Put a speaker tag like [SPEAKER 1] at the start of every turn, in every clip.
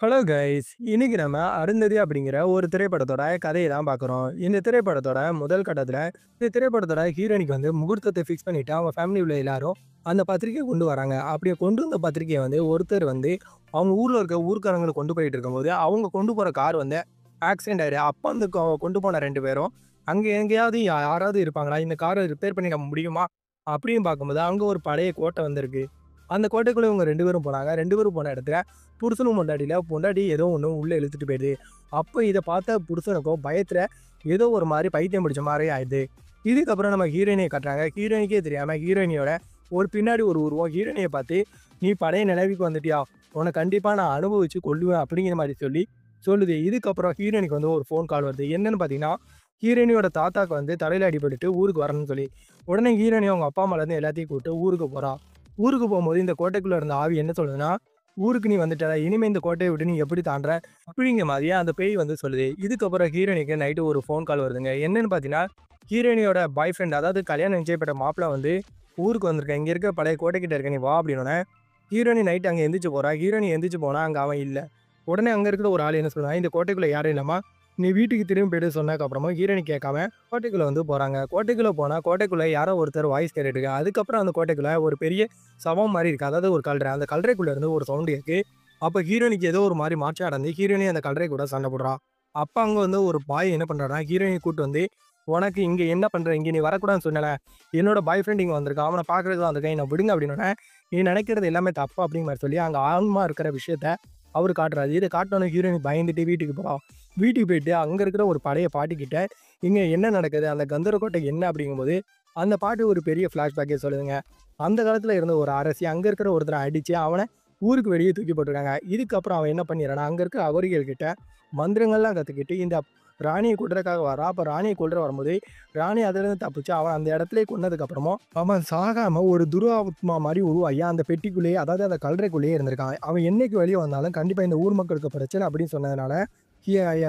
[SPEAKER 1] Hello guys! இன்னைக்கு நம்ம அருந்ததி அப்படிங்கிற ஒரு திரைப்படத்தோட கதைய தான் பார்க்குறோம். இந்த திரைப்படத்தோட முதல் கட்டத்துல, இந்த திரைப்படத்தோட ஹீரோயினிக்கு வந்து முகூர்த்தத்த ஃபிக்ஸ் பண்ணிட்டு, அவங்க ஃபேமிலி உள்ள எல்லாரும் அந்த பத்திரிக்கைய கொண்டு வராங்க. அப்படி கொண்டு வந்த பத்திரிக்கைய வந்து ஒருத்தர் வந்து அவங்க ஊர்ல இருக்க ஊர்க்காரங்களுக்கு கொண்டு போயிட்டு இருக்கும்போது, அவங்க கொண்டு போற கார் வந்து ஆக்சிடென்ட் ஆயிடுது. அப்ப அந்த கொண்டு போன 2 பேரும், அங்க எங்கேயாவது யாராவது இருப்பாங்களா? இந்த கார ரிப்பேர் பண்ணி நம்ம முடியுமா? அப்படின்னு பார்க்கும்போது, அங்க ஒரு பழைய கோட்டை வந்து இருக்கு. அந்த கோட்டைக்குள்ள இவங்க 2 பேரும் போனாங்க. 2 பேரும் போன இடத்துல புருஷனும் பொண்டாட்டில பொண்டாட்டி ஏதோ ஒண்ணு உள்ள இழுத்துட்டு போயிடுது. அப்ப இத பார்த்த புருஷனுக்கும் பயத்துல ஏதோ ஒரு மாரி பைத்தியம் பிடிச்ச மாரி ஆயிடுது. இதுக்கப்புறம் நம்ம ஹீரோயினிய காட்டுறாங்க. ஹீரோயினிக்கே தெரியாம ஹீரோயினியோட ஒரு பின்னாடி ஒரு உருவம் ஹீரோயினிய பார்த்து, "நீ பழைய நிலைமைக்கு வந்துட்டியா? உன்ன கண்டிப்பா நான் அனுபவிச்சு கொல்லுவேன்." அப்படிங்கிற மாரி சொல்லுது. இதுக்கப்புறம் ஹீரோயினிக்கு வந்து ஒரு ஃபோன் கால் வருது. என்னன்னு பார்த்தீங்கன்னா, ஹீரோயினியோட தாத்தாக்கு வந்து தலையில அடிபட்டுட்டு ஊருக்கு வரணும்னு சொல்லி. உடனே ஹீரோயினி அவங்க அப்பா, அம்மாலேருந்து எல்லாத்தையும் கூப்பிட்டு ஊருக்கு போறா. ஊருக்கு போம்போது இந்த கோட்டைக்குள்ள இருந்த ஆவி என்ன சொல்லுதுன்னா, "ஊருக்கு நீ வந்துட்ட. இனிமே இந்த கோட்டைய விட்டு நீ எப்படி தாண்டுற?" அப்படிங்கிற மாதிரியே அந்த பேய் வந்து சொல்லுது. இதுக்கப்புறம் ஹீரோயினிக்கு நைட்டு ஒரு ஃபோன் கால் வருதுங்க. என்னன்னு பார்த்தீங்கன்னா, ஹீரோயினியோட பாய் ஃப்ரெண்ட் அதாவது கல்யாணம் நிச்சயப்பட்ட மாப்பிள வந்து ஊருக்கு வந்திருக்கேன். இங்க இருக்க பழைய கோட்டைக்கிட்ட இருக்க நீ வா அப்படின்னோனே, ஹீரோயினி நைட் அங்க எந்திரிச்சு போறா. ஹீரோயினி எந்திரிச்சு போனா அங்க அவன் இல்ல. உடனே அங்க இருக்கிற ஒரு ஆள் என்ன சொல்றான், "இந்த கோட்டைக்குள்ள யாரும் இல்லம்மா. நீ வீட்டுக்கு திரும்பி போயிடு." சொன்னதுக்கு அப்புறமா ஹீரோயினி கேட்காம கோட்டைக்குள்ள வந்து போறாங்க. கோட்டைக்குள்ள போனா கோட்டைக்குள்ள யாரோ ஒருத்தர் வாய்ஸ் கேட்டுட்டு இருக்கு. அதுக்கப்புறம் அந்த கோட்டைக்குள்ள ஒரு பெரிய சவம் மாரி இருக்கு. அதாவது ஒரு கல்றை. அந்த கல்றைக்குள்ள இருந்து ஒரு சவுண்ட் கேக்கு. அப்ப ஹீரோயினிக்கு ஏதோ ஒரு மாரி மாற்றம் அடைஞ்சு ஹீரோயினி அந்த கல்றை கூட சண்டை போடுறா. அப்ப அங்க வந்து ஒரு பாய் என்ன பண்றான்னா, ஹீரோயினிய கூட்டு வந்து, "உனக்கு இங்க என்ன பண்ற? இங்க நீ வரக்கூடாதுன்னு சொன்னேல. என்னோட பாய் ஃப்ரெண்ட் இங்க வந்திருக்கான். அவன பார்க்கறதுக்கு தான் வந்திருக்கேன். என்ன விடுங்க." அப்படின்னோனே, "நீ நினைக்கிறது எல்லாமே தப்பு." அப்படிங்கிற மாரி சொல்லி அங்க ஆன்மா இருக்கிற விஷயத்த அவரு காட்டுறாரு. இத காட்டுனோனே ஹீரோயின் பயந்துட்டு வீட்டுக்கு போறா. வீட்டுக்கு போயிட்டு அங்க இருக்கிற ஒரு பழைய பாட்டிக்கிட்ட, "இங்க என்ன நடக்குது? அந்த கந்தரக்கோட்டை என்ன?" அப்படிங்கும்போது, அந்த பாட்டி ஒரு பெரிய ஃபிளாஷ்பேக்கே சொல்லுதுங்க. அந்த காலத்துல இருந்த ஒரு அரசி அங்க இருக்கிற ஒருத்தர அடிச்சு, அவன ஊருக்கு வெளிய தூக்கி போட்டுருக்காங்க. இதுக்கப்புறம் அவன் என்ன பண்ணிறான்னா, அங்க இருக்க அகோரிகள் கிட்ட மந்திரங்கள்லாம் கத்துக்கிட்டு, இந்த ராணிய கொல்றதுக்காக வரா. அப்ப ராணிய கொல்ற வரும்போது, ராணி அதிலிருந்து தப்பிச்சு அவன் அந்த இடத்திலேயே கொன்னதுக்கு அப்புறமும், அவன் சாகாம ஒரு துராத்மா மாரி உருவாகி அந்த பெட்டிக்குள்ளேயே அதாவது அந்த கல்லறைக்குள்ளேயே இருந்திருக்கான். அவன் என்னைக்கு வெளிய வந்தாலும் கண்டிப்பா இந்த ஊர் மக்களுக்கு பிரச்சனை அப்படின்னு சொன்னதுனால,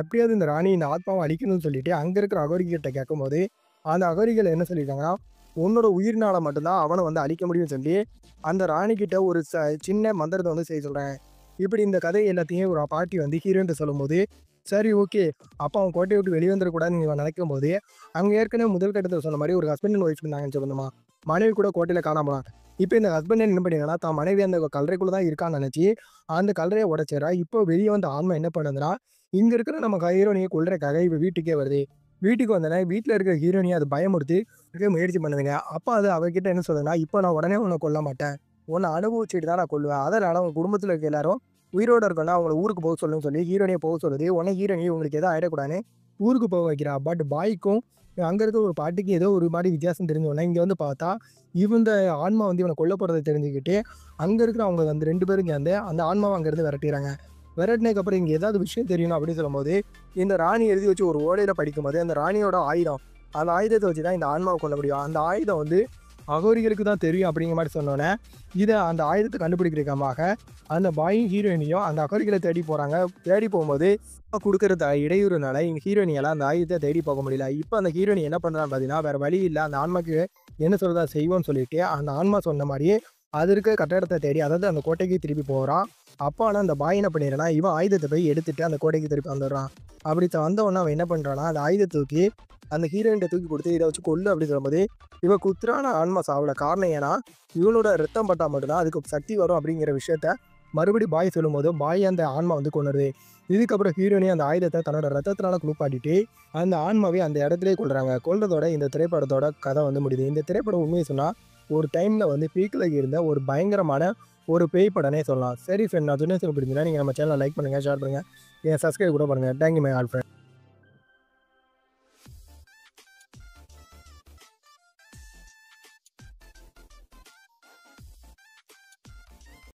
[SPEAKER 1] எப்படியாவது இந்த ராணி இந்த ஆத்மாவ அழிக்கணும்னு சொல்லிட்டு, அங்க இருக்கிற அகோரிகிட்ட கேட்கும்போது, அந்த அகோரிகள் என்ன சொல்லியிருக்காங்கன்னா, "உன்னோட உயிர்னால மட்டும் தான் அவன வந்து அழிக்க முடியும்னு" சொல்லி, அந்த ராணி கிட்ட ஒரு சின்ன மந்திரத்த வந்து செய்ய சொல்றாங்க. இப்படி இந்த கதை எல்லாத்தையும் ஒரு பாட்டி வந்து ஹீரோயின்ட்ட சொல்லும்போது, சரி ஓகே. அப்ப அவன் கோட்டைய விட்டு வெளிய வந்துரக்கூடாதுன்னு இவன் நெனைக்கும்போது, அங்க ஏற்கனவே முதல் கட்டத்துல சொன்ன மாரி ஒரு ஹஸ்பண்ட் அண்ட் ஒய்ஃப் இருந்தாங்கன்னு சொன்னோமா, மனைவி கூட கோட்டையில காணாம போனாங்க. இப்ப இந்த ஹஸ்பண்ட் என்ன பண்ணிருக்கான்னா, தான் மனைவி அந்த கல்லறைக்குள்ள தான் இருக்கான்னு நெனச்சு, அந்த கல்லறைய உடைச்சிர்றா. இப்போ வெளிய வந்த ஆன்மா என்ன பண்ணுதுன்னா, இங்க இருக்கிற நம்ம ஹீரோயினிய கொல்றதுக்காக இவ வீட்டுக்கே வருது. வீட்டுக்கு வந்தோனே, வீட்ல இருக்கிற ஹீரோயினிய அது பயமுறுத்தி முயற்சி பண்ணுதுங்க. அப்ப அது அவகிட்ட என்ன சொல்லுதுன்னா, "இப்ப நான் உடனே உன்ன கொல்ல மாட்டேன். உன்ன அனுபவிச்சுட்டு தான் நான் கொல்லுவேன். அதனால உங்க குடும்பத்துல இருக்க எல்லாரும் உயிரோட இருக்கணும்னா அவங்கள ஊருக்கு போக சொல்லுன்னு" சொல்லி ஹீரோயினிய போக சொல்லுது. உடனே ஹீரோயினி இவங்களுக்கு எதுவும் ஆயிடக்கூடாதுன்னு ஊருக்கு போக வைக்கிறா. பட் பாய்க்கும் அங்க இருக்க ஒரு பாட்டிக்கு ஏதோ ஒரு மாரி வித்தியாசம் தெரிஞ்ச உடனே இங்க வந்து பார்த்தா, இந்த ஆன்மா வந்து இவன கொல்ல போறத தெரிஞ்சுக்கிட்டு, அங்க இருக்கிற அவங்க வந்து 2 பேரும் சேர்ந்து அந்த ஆன்மாவ அங்கருந்து விரட்டிர்றாங்க. விரட்டுனதுக்கு அப்புறம் இங்க ஏதாவது விஷயம் தெரியணும் அப்படின்னு சொல்லும்போது, இந்த ராணி எழுதி வச்சு ஒரு ஓலையில படிக்கும்போது, அந்த ராணியோட ஆயுதம், அந்த ஆயுதத்த வச்சு தான் இந்த ஆன்மாவ கொல்ல முடியும். அந்த ஆயுதம் வந்து அகோரிகளுக்கு தான் தெரியும் அப்படிங்கிற மாரி சொன்னோனே, அந்த ஆயுதத்த கண்டுபிடிக்கிறதுக்காக அந்த பாயும் ஹீரோயினியும் அந்த அகோரிகள தேடி போறாங்க. தேடி போம்போது குடுக்குற இடையூறுனால எங்க ஹீரோயினியால அந்த ஆயுதத்த தேடி போக முடியல. இப்ப அந்த ஹீரோயினி என்ன பண்றான்னு பார்த்தீங்கன்னா, வேற வழி இல்ல. அந்த ஆன்மாக்கு என்ன சொல்லுதோ அத செய்வோம்னு சொல்லிட்டு, அந்த ஆன்மா சொன்ன மாரியே அது இருக்க கட்டடத்த தேடி அதாவது அந்த கோட்டைக்கு திருப்பி போறான். அப்ப ஆனா அந்த பாய் என்ன பண்ணிடுறான்னா, இவன் ஆயுதத்த போய் எடுத்துட்டு அந்த கோட்டைக்கு திருப்பி வந்துடுறான். அப்படி வந்தவுடனே அவன் என்ன பண்றான்னா, அந்த ஆயுதத்த தூக்கி அந்த ஹீரோயின்ட்ட தூக்கி குடுத்து, "இத வச்சு கொல்லு" அப்படின்னு சொல்லும்போது, இவ குத்துறான ஆன்மா சாவல. காரணம் ஏன்னா, இவனோட ரத்தம் பட்டா மட்டும் தான் அதுக்கு சக்தி வரும் அப்படிங்கிற விஷயத்த மறுபடியும் பாய் சொல்லும்போது, பாய் அந்த ஆன்மா வந்து கொன்னுருது. இதுக்கப்புறம் ஹீரோயினி அந்த ஆயுதத்த தன்னோட ரத்தத்தினால குளிப்பாட்டிட்டு, அந்த ஆன்மாவை அந்த இடத்திலேயே கொல்றாங்க. கொல்றதோட இந்த திரைப்படத்தோட கதை வந்து முடியுது. இந்த திரைப்படம் உண்மைய சொன்னா, ஒரு டைம்ல வந்து பீக்ல இருந்த ஒரு பயங்கரமான ஒரு பேய் படம்னே சொல்லலாம். சரி ஃப்ரெண்ட், நான் சொன்னது பிடிச்சிருந்தா நீங்க நம்ம சேனல லைக் பண்ணுங்க, ஷேர் பண்ணுங்க. சப்ஸ்கிரைப் கூட பண்ணுங்க. Thank you my all friend.